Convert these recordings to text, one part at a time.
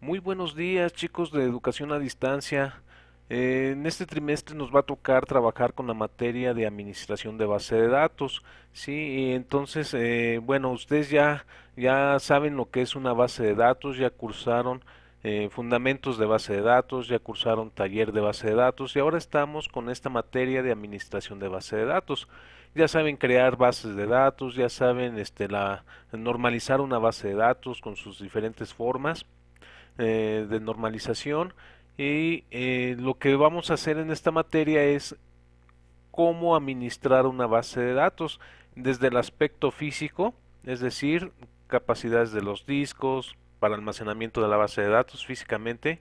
Muy buenos días, chicos de educación a distancia. En este trimestre nos va a tocar trabajar con la materia de administración de base de datos. Sí, y entonces, bueno, ustedes ya saben lo que es una base de datos, ya cursaron fundamentos de base de datos, ya cursaron taller de base de datos y ahora estamos con esta materia de administración de base de datos. Ya saben crear bases de datos, ya saben normalizar una base de datos con sus diferentes formas de normalización y lo que vamos a hacer en esta materia es cómo administrar una base de datos desde el aspecto físico, es decir, capacidades de los discos para almacenamiento de la base de datos físicamente,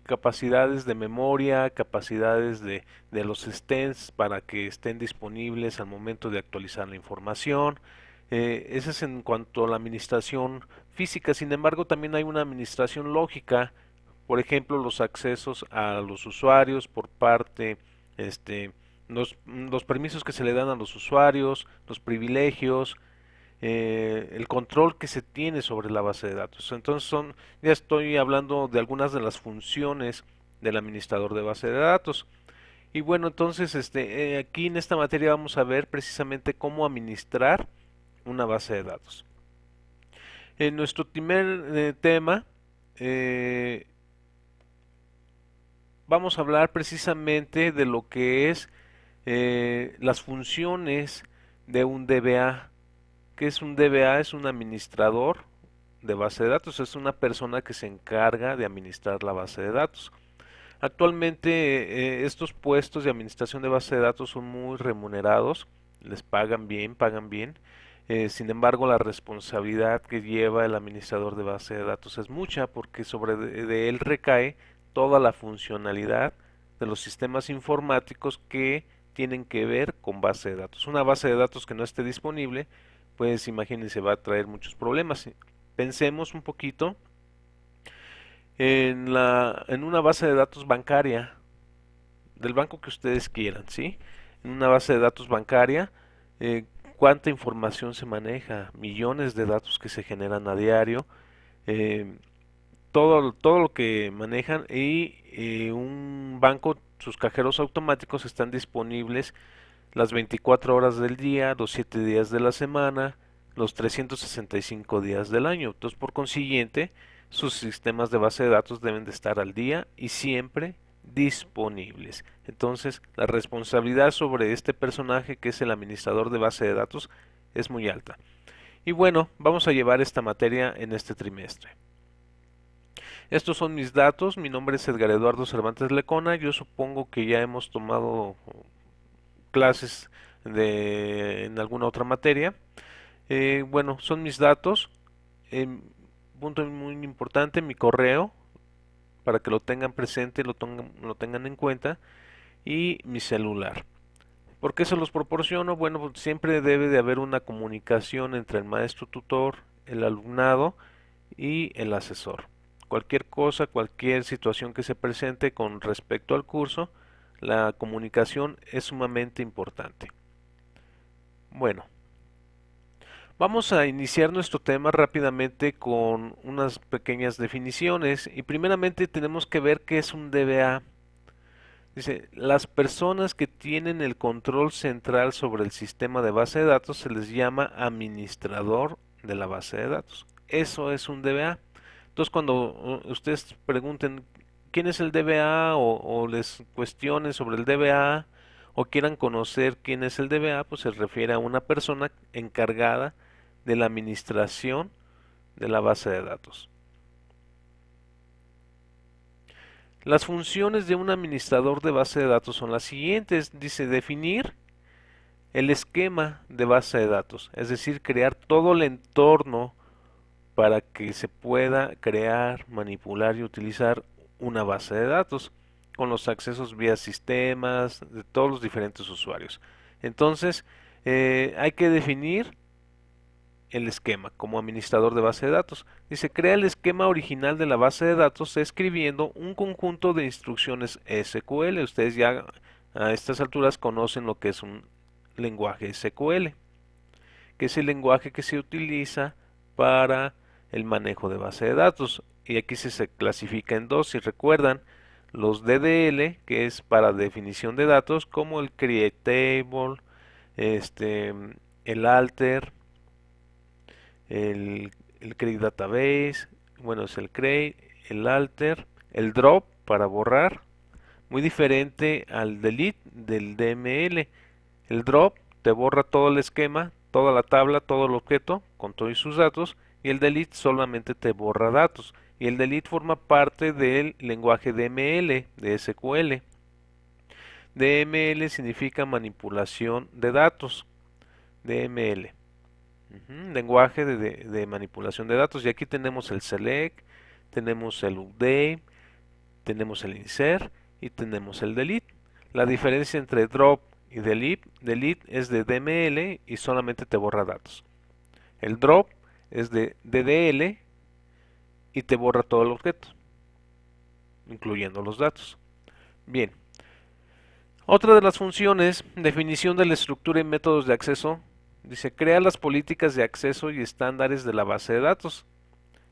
capacidades de memoria, capacidades de los stents para que estén disponibles al momento de actualizar la información. Ese es en cuanto a la administración física. Sin embargo, también hay una administración lógica, por ejemplo, los accesos a los usuarios por parte, este, los permisos que se le dan a los usuarios, los privilegios, el control que se tiene sobre la base de datos. Entonces ya estoy hablando de algunas de las funciones del administrador de base de datos. Y bueno, entonces aquí en esta materia vamos a ver precisamente cómo administrar una base de datos. En nuestro primer tema eh, vamos a hablar precisamente de lo que es las funciones de un DBA. ¿Qué es un DBA? Es un administrador de base de datos, es una persona que se encarga de administrar la base de datos. Actualmente estos puestos de administración de base de datos son muy remunerados, les pagan bien, pagan bien. Sin embargo, la responsabilidad que lleva el administrador de base de datos es mucha porque sobre de él recae toda la funcionalidad de los sistemas informáticos que tienen que ver con base de datos. Una base de datos que no esté disponible, pues imagínense, va a traer muchos problemas. Pensemos un poquito en una base de datos bancaria, del banco que ustedes quieran, ¿sí? En una base de datos bancaria, cuánta información se maneja, millones de datos que se generan a diario, eh, todo lo que manejan y un banco, sus cajeros automáticos están disponibles las 24 horas del día, los 7 días de la semana, los 365 días del año. Entonces, por consiguiente, sus sistemas de base de datos deben de estar al día y siempre disponibles. Entonces, la responsabilidad sobre este personaje, que es el administrador de base de datos, es muy alta. Y bueno, vamos a llevar esta materia en este trimestre. Estos son mis datos. Mi nombre es Edgar Eduardo Cervantes Lecona. Yo supongo que ya hemos tomado clases en alguna otra materia. Bueno, son mis datos. Punto muy importante, mi correo, para que lo tengan presente, lo tengan en cuenta, y mi celular. ¿Por qué se los proporciono? Bueno, pues siempre debe de haber una comunicación entre el maestro tutor, el alumnado y el asesor. Cualquier cosa, cualquier situación que se presente con respecto al curso, la comunicación es sumamente importante. Bueno, vamos a iniciar nuestro tema rápidamente con unas pequeñas definiciones y primeramente tenemos que ver qué es un DBA. Dice, las personas que tienen el control central sobre el sistema de base de datos se les llama administrador de la base de datos. Eso es un DBA. Entonces, cuando ustedes pregunten quién es el DBA o les cuestionen sobre el DBA o quieran conocer quién es el DBA, pues se refiere a una persona encargada de la administración de la base de datos. Las funciones de un administrador de base de datos son las siguientes. Dice definir el esquema de base de datos, es decir, crear todo el entorno para que se pueda crear, manipular y utilizar una base de datos con los accesos vía sistemas de todos los diferentes usuarios. Entonces, hay que definir el esquema como administrador de base de datos. Dice, crea el esquema original de la base de datos escribiendo un conjunto de instrucciones SQL. Ustedes ya a estas alturas conocen lo que es un lenguaje SQL, que es el lenguaje que se utiliza para el manejo de base de datos. Y aquí se clasifica en dos, si recuerdan, los DDL, que es para definición de datos, como el create table, el alter, el, el create database, bueno, es el create, el alter, el drop para borrar, muy diferente al delete del DML. El drop te borra todo el esquema, toda la tabla, todo el objeto con todos sus datos, y el delete solamente te borra datos. Y el delete forma parte del lenguaje DML, de SQL. DML significa manipulación de datos. DML. Lenguaje de manipulación de datos. Y aquí tenemos el select, tenemos el update, tenemos el insert y tenemos el delete. La diferencia entre drop y delete es de DML y solamente te borra datos. El drop es de DDL y te borra todo el objeto, incluyendo los datos. Bien. Otra de las funciones, definición de la estructura y métodos de acceso, dice crea las políticas de acceso y estándares de la base de datos.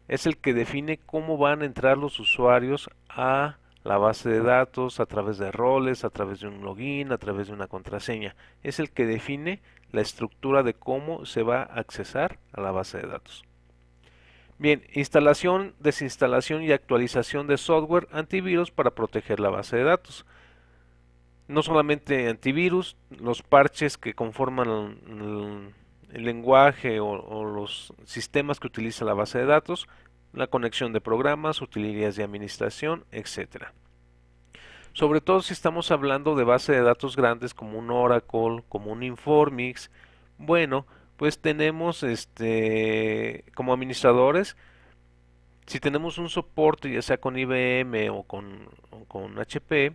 Es el que define cómo van a entrar los usuarios a la base de datos a través de roles, a través de un login, a través de una contraseña. Es el que define la estructura de cómo se va a accesar a la base de datos. Bien, instalación, desinstalación y actualización de software antivirus para proteger la base de datos. No solamente antivirus, los parches que conforman el lenguaje o los sistemas que utiliza la base de datos, la conexión de programas, utilidades de administración, etcétera. Sobre todo si estamos hablando de base de datos grandes como un Oracle, como un Informix, bueno, pues tenemos como administradores, si tenemos un soporte ya sea con IBM o con HP,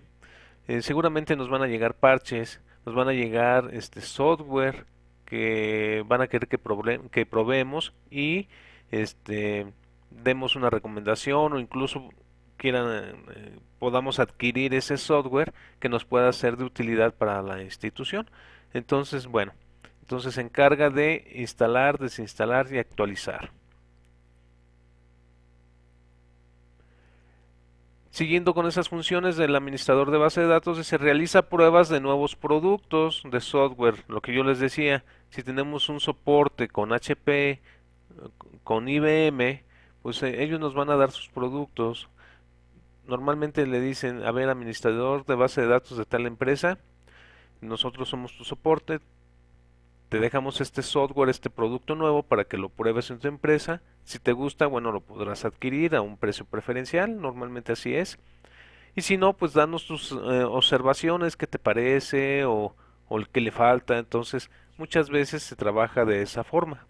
seguramente nos van a llegar parches, nos van a llegar software que van a querer que probemos y demos una recomendación o incluso podamos adquirir ese software que nos pueda ser de utilidad para la institución. Entonces, bueno, entonces se encarga de instalar, desinstalar y actualizar. Siguiendo con esas funciones del administrador de base de datos, se realiza pruebas de nuevos productos de software. Lo que yo les decía, si tenemos un soporte con HP, con IBM, pues ellos nos van a dar sus productos. Normalmente le dicen, a ver, administrador de base de datos de tal empresa, nosotros somos tu soporte, te dejamos este software, este producto nuevo para que lo pruebes en tu empresa. Si te gusta, bueno, lo podrás adquirir a un precio preferencial, normalmente así es. Y si no, pues danos tus observaciones, qué te parece o el que le falta. Entonces, muchas veces se trabaja de esa forma.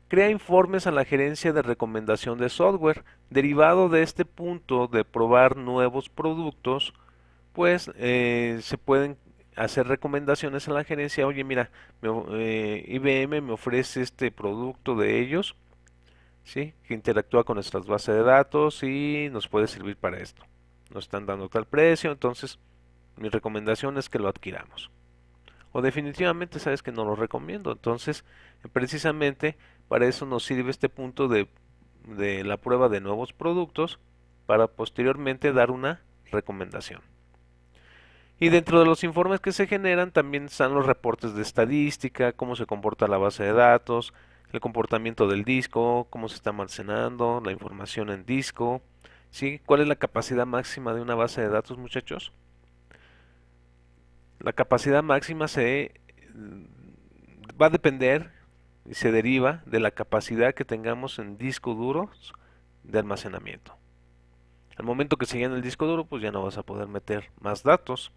Crea informes a la gerencia de recomendación de software. Derivado de este punto de probar nuevos productos, pues se pueden hacer recomendaciones a la gerencia. Oye, mira, IBM me ofrece este producto de ellos, ¿sí? Que interactúa con nuestras bases de datos y nos puede servir para esto. Nos están dando tal precio, entonces mi recomendación es que lo adquiramos. O definitivamente sabes que no lo recomiendo. Entonces, precisamente para eso nos sirve este punto de la prueba de nuevos productos para posteriormente dar una recomendación. Y dentro de los informes que se generan también están los reportes de estadística, cómo se comporta la base de datos, el comportamiento del disco, cómo se está almacenando, la información en disco, ¿sí? ¿Cuál es la capacidad máxima de una base de datos, muchachos? La capacidad máxima va a depender y se deriva de la capacidad que tengamos en discos duros de almacenamiento. Al momento que se llene el disco duro, pues ya no vas a poder meter más datos,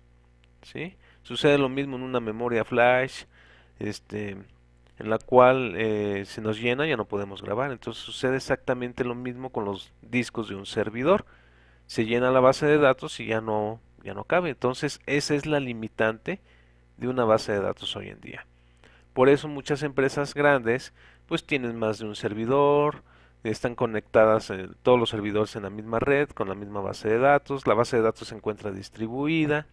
¿sí? Sucede lo mismo en una memoria flash, en la cual se nos llena, ya no podemos grabar. Entonces sucede exactamente lo mismo con los discos de un servidor. Se llena la base de datos y ya no cabe. Entonces esa es la limitante de una base de datos hoy en día. Por eso muchas empresas grandes pues tienen más de un servidor, están conectadas todos los servidores en la misma red, con la misma base de datos, la base de datos se encuentra distribuida,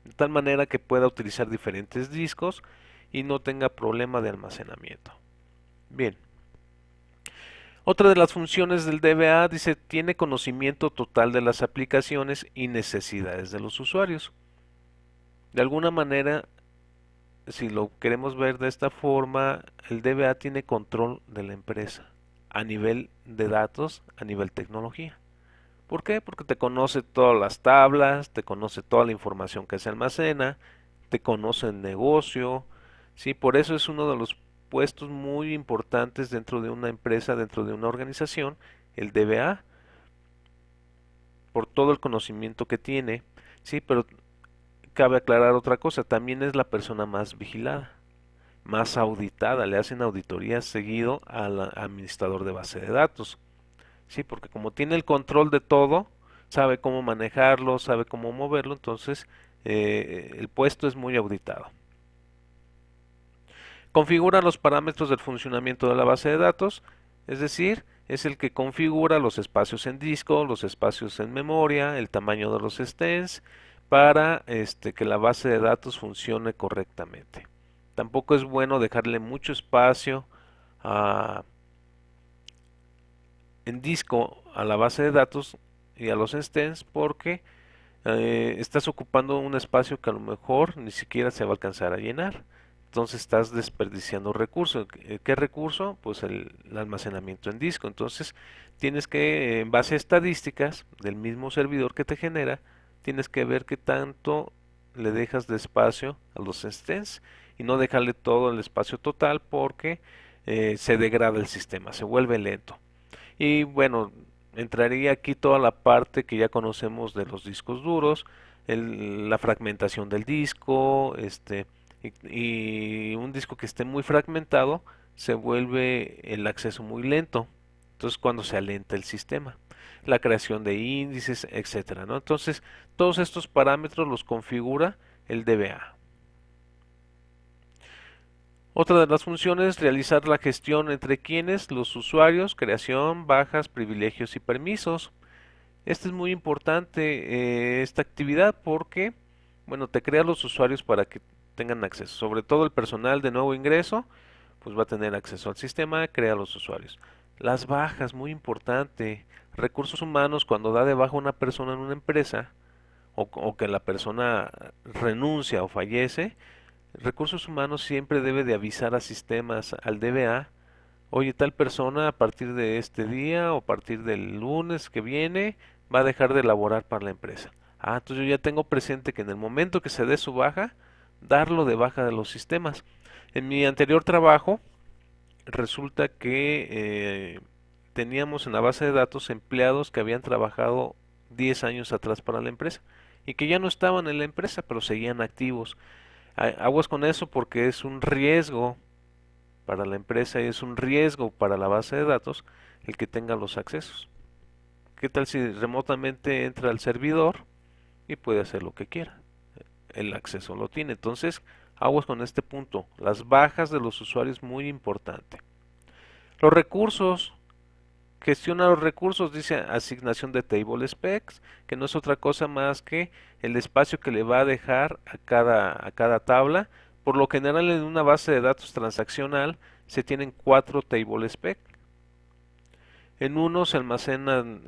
de tal manera que pueda utilizar diferentes discos y no tenga problema de almacenamiento. Bien, Otra de las funciones del DBA dice tiene conocimiento total de las aplicaciones y necesidades de los usuarios. De alguna manera, si lo queremos ver de esta forma, el DBA tiene control de la empresa a nivel de datos, a nivel tecnología. ¿Por qué? Porque te conoce todas las tablas, te conoce toda la información que se almacena, te conoce el negocio, ¿sí? Por eso es uno de los puestos muy importantes dentro de una empresa, dentro de una organización, el DBA, por todo el conocimiento que tiene, ¿sí? Pero cabe aclarar otra cosa, también es la persona más vigilada, más auditada, le hacen auditorías seguido al administrador de base de datos. Sí, porque como tiene el control de todo, sabe cómo manejarlo, sabe cómo moverlo, entonces el puesto es muy auditado. Configura los parámetros del funcionamiento de la base de datos, es decir, es el que configura los espacios en disco, los espacios en memoria, el tamaño de los stents, para que la base de datos funcione correctamente. Tampoco es bueno dejarle mucho espacio a, en disco a la base de datos y a los stents porque estás ocupando un espacio que a lo mejor ni siquiera se va a alcanzar a llenar. Entonces estás desperdiciando recursos. ¿Qué recurso? Pues el almacenamiento en disco. Entonces tienes que, en base a estadísticas del mismo servidor que te genera, tienes que ver qué tanto le dejas de espacio a los stents y no dejarle todo el espacio total porque se degrada el sistema, se vuelve lento. Y bueno, entraría aquí toda la parte que ya conocemos de los discos duros, la fragmentación del disco, y un disco que esté muy fragmentado se vuelve el acceso muy lento. Entonces cuando se alenta el sistema, la creación de índices, etcétera, ¿no? Entonces todos estos parámetros los configura el DBA. Otra de las funciones es realizar la gestión entre quienes, los usuarios, creación, bajas, privilegios y permisos. Esta es muy importante, esta actividad, porque, bueno, te crea los usuarios para que tengan acceso. Sobre todo el personal de nuevo ingreso, pues va a tener acceso al sistema, crea los usuarios. Las bajas, muy importante. Recursos humanos, cuando da de baja una persona en una empresa, o que la persona renuncia o fallece, Recursos Humanos siempre debe de avisar a sistemas, al DBA, oye, tal persona a partir de este día o a partir del lunes que viene va a dejar de laborar para la empresa. Ah, entonces yo ya tengo presente que en el momento que se dé su baja, darlo de baja de los sistemas. En mi anterior trabajo, resulta que teníamos en la base de datos empleados que habían trabajado 10 años atrás para la empresa y que ya no estaban en la empresa, pero seguían activos. Aguas con eso porque es un riesgo para la empresa y es un riesgo para la base de datos el que tenga los accesos. ¿Qué tal si remotamente entra al servidor y puede hacer lo que quiera? El acceso lo tiene. Entonces, aguas con este punto. Las bajas de los usuarios muy importante. Los recursos. Gestiona los recursos, dice asignación de table specs, que no es otra cosa más que el espacio que le va a dejar a cada tabla. Por lo general en una base de datos transaccional se tienen 4 table specs. En uno se almacenan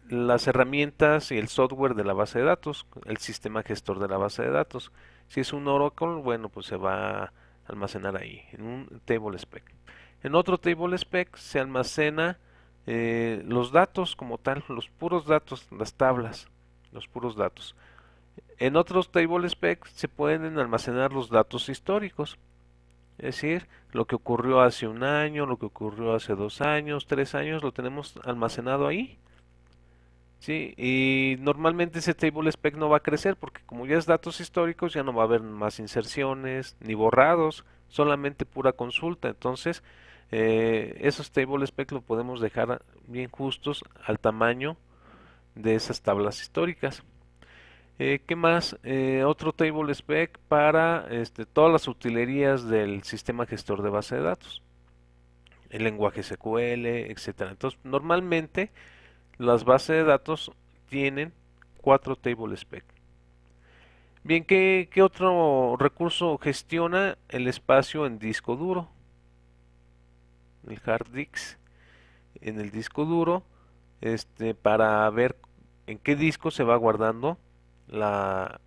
las herramientas y el software de la base de datos, el sistema gestor de la base de datos. Si es un Oracle, bueno, pues se va a almacenar ahí, en un table spec. En otro table spec se almacena los datos como tal, los puros datos, las tablas, los puros datos. En otros table spec se pueden almacenar los datos históricos, es decir, lo que ocurrió hace un año, lo que ocurrió hace 2 años, 3 años, lo tenemos almacenado ahí. Sí, y normalmente ese table spec no va a crecer porque como ya es datos históricos ya no va a haber más inserciones ni borrados, solamente pura consulta. Entonces, esos table spec lo podemos dejar bien justos al tamaño de esas tablas históricas. ¿Qué más? Otro table spec para todas las utilerías del sistema gestor de base de datos, el lenguaje SQL, etcétera. Entonces, normalmente las bases de datos tienen 4 table spec. Bien, ¿qué otro recurso gestiona el espacio en disco duro? el hard disk, en el disco duro, para ver en qué disco se va guardando la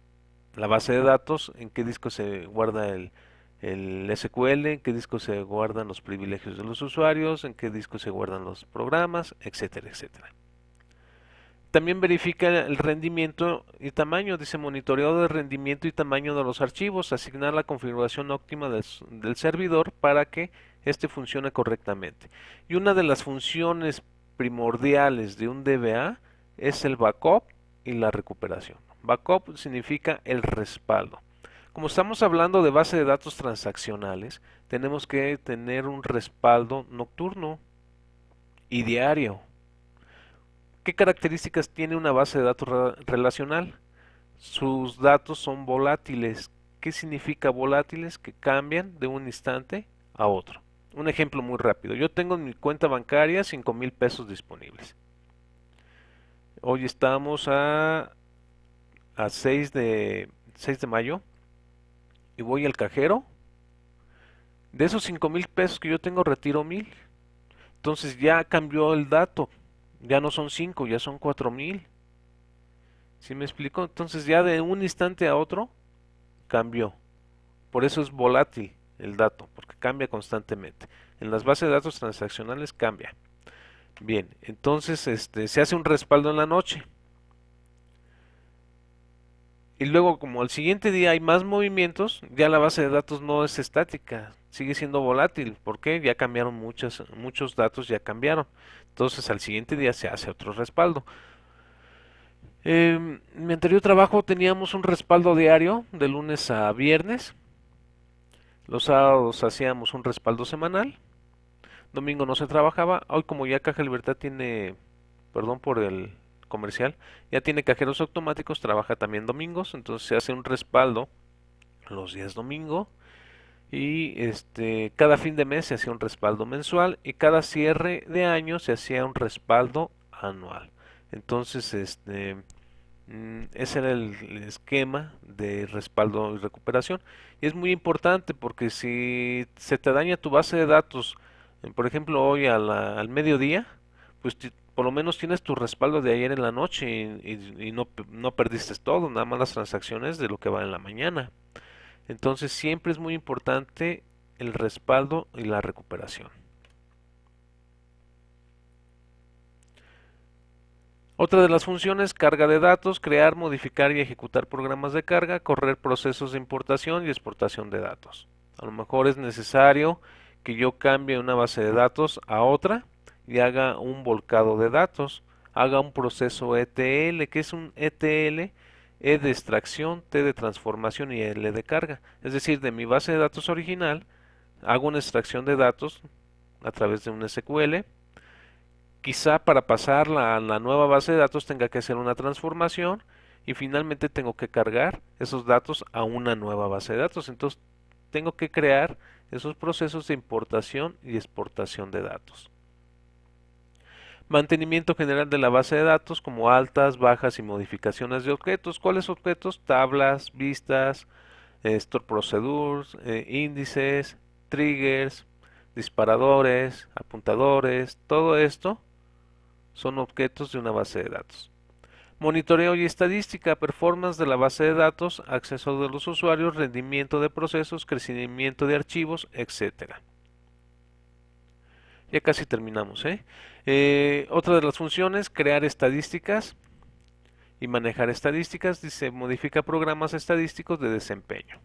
base de datos, en qué disco se guarda el SQL, en qué disco se guardan los privilegios de los usuarios, en qué disco se guardan los programas, etcétera, etcétera. También verifica el rendimiento y tamaño, dice monitoreo de rendimiento y tamaño de los archivos, asignar la configuración óptima del servidor para que éste funcione correctamente. Y una de las funciones primordiales de un DBA es el backup y la recuperación. Backup significa el respaldo. Como estamos hablando de base de datos transaccionales, tenemos que tener un respaldo nocturno y diario. ¿Qué características tiene una base de datos relacional? Sus datos son volátiles. ¿Qué significa volátiles? Que cambian de un instante a otro. Un ejemplo muy rápido. Yo tengo en mi cuenta bancaria 5,000 pesos disponibles. Hoy estamos a 6 de mayo y voy al cajero. De esos 5,000 pesos que yo tengo, retiro 1,000. Entonces ya cambió el dato. Ya no son 5, ya son 4,000. ¿Sí me explico? Entonces ya de un instante a otro cambió. Por eso es volátil el dato, porque cambia constantemente. En las bases de datos transaccionales cambia. Bien, entonces se hace un respaldo en la noche. Y luego, como al siguiente día hay más movimientos, ya la base de datos no es estática, sigue siendo volátil. ¿Por qué? Ya cambiaron muchos datos, ya cambiaron. Entonces al siguiente día se hace otro respaldo. En mi anterior trabajo teníamos un respaldo diario de lunes a viernes. Los sábados hacíamos un respaldo semanal. Domingo no se trabajaba. Hoy como ya Caja Libertad tiene, perdón por el comercial, ya tiene cajeros automáticos, trabaja también domingos, entonces se hace un respaldo los días domingo y cada fin de mes se hacía un respaldo mensual y cada cierre de año se hacía un respaldo anual. Entonces, ese era el esquema de respaldo y recuperación. Y es muy importante porque si se te daña tu base de datos, por ejemplo, hoy al mediodía, pues por lo menos tienes tu respaldo de ayer en la noche y no perdiste todo, nada más las transacciones de lo que va en la mañana. Entonces siempre es muy importante el respaldo y la recuperación. Otra de las funciones, carga de datos, crear, modificar y ejecutar programas de carga, correr procesos de importación y exportación de datos. A lo mejor es necesario que yo cambie una base de datos a otra y haga un volcado de datos, haga un proceso ETL. ¿Qué es un ETL? E de extracción, T de transformación y L de carga. Es decir, de mi base de datos original, hago una extracción de datos a través de un SQL. Quizá para pasarla a la nueva base de datos tenga que hacer una transformación y finalmente tengo que cargar esos datos a una nueva base de datos. Entonces tengo que crear esos procesos de importación y exportación de datos. Mantenimiento general de la base de datos como altas, bajas y modificaciones de objetos. ¿Cuáles objetos? Tablas, vistas, store procedures, índices, triggers, disparadores, apuntadores, todo esto son objetos de una base de datos. Monitoreo y estadística, performance de la base de datos, acceso de los usuarios, rendimiento de procesos, crecimiento de archivos, etcétera. Ya casi terminamos, otra de las funciones, crear estadísticas y manejar estadísticas. Dice, modifica programas estadísticos de desempeño.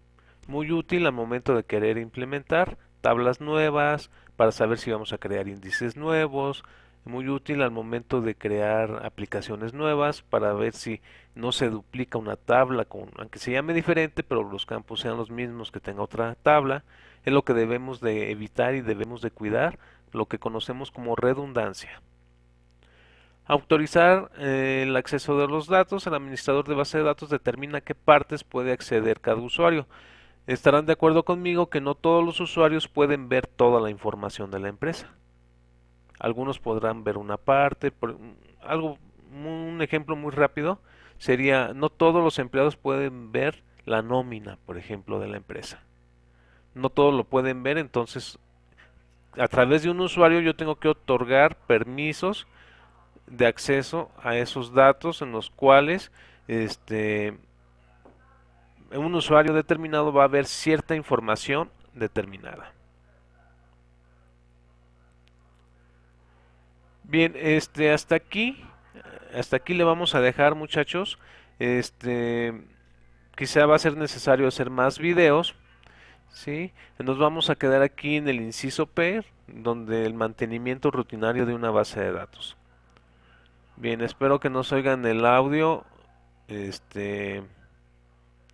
Muy útil al momento de querer implementar tablas nuevas, para saber si vamos a crear índices nuevos. Muy útil al momento de crear aplicaciones nuevas, para ver si no se duplica una tabla, aunque se llame diferente, pero los campos sean los mismos, que tenga otra tabla. Es lo que debemos de evitar y debemos de cuidar, lo que conocemos como redundancia. Autorizar el acceso de los datos. El administrador de base de datos determina qué partes puede acceder cada usuario. Estarán de acuerdo conmigo que no todos los usuarios pueden ver toda la información de la empresa. Algunos podrán ver una parte. Un ejemplo muy rápido sería, no todos los empleados pueden ver la nómina, por ejemplo, de la empresa. No todos lo pueden ver, entonces a través de un usuario yo tengo que otorgar permisos de acceso a esos datos en los cuales un usuario determinado va a ver cierta información determinada. Bien, hasta aquí le vamos a dejar, muchachos. Este, quizá va a ser necesario hacer más videos, ¿sí? Nos vamos a quedar aquí en el inciso P, donde el mantenimiento rutinario de una base de datos. Bien, espero que nos oigan el audio, este,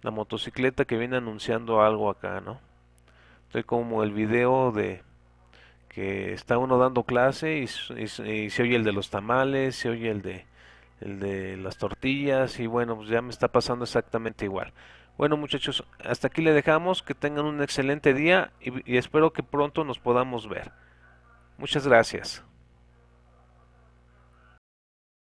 la motocicleta que viene anunciando algo acá, ¿no? Estoy como el video de que está uno dando clase y se oye el de los tamales, se oye el de las tortillas y bueno, pues ya me está pasando exactamente igual. Bueno muchachos, hasta aquí le dejamos, que tengan un excelente día y espero que pronto nos podamos ver. Muchas gracias.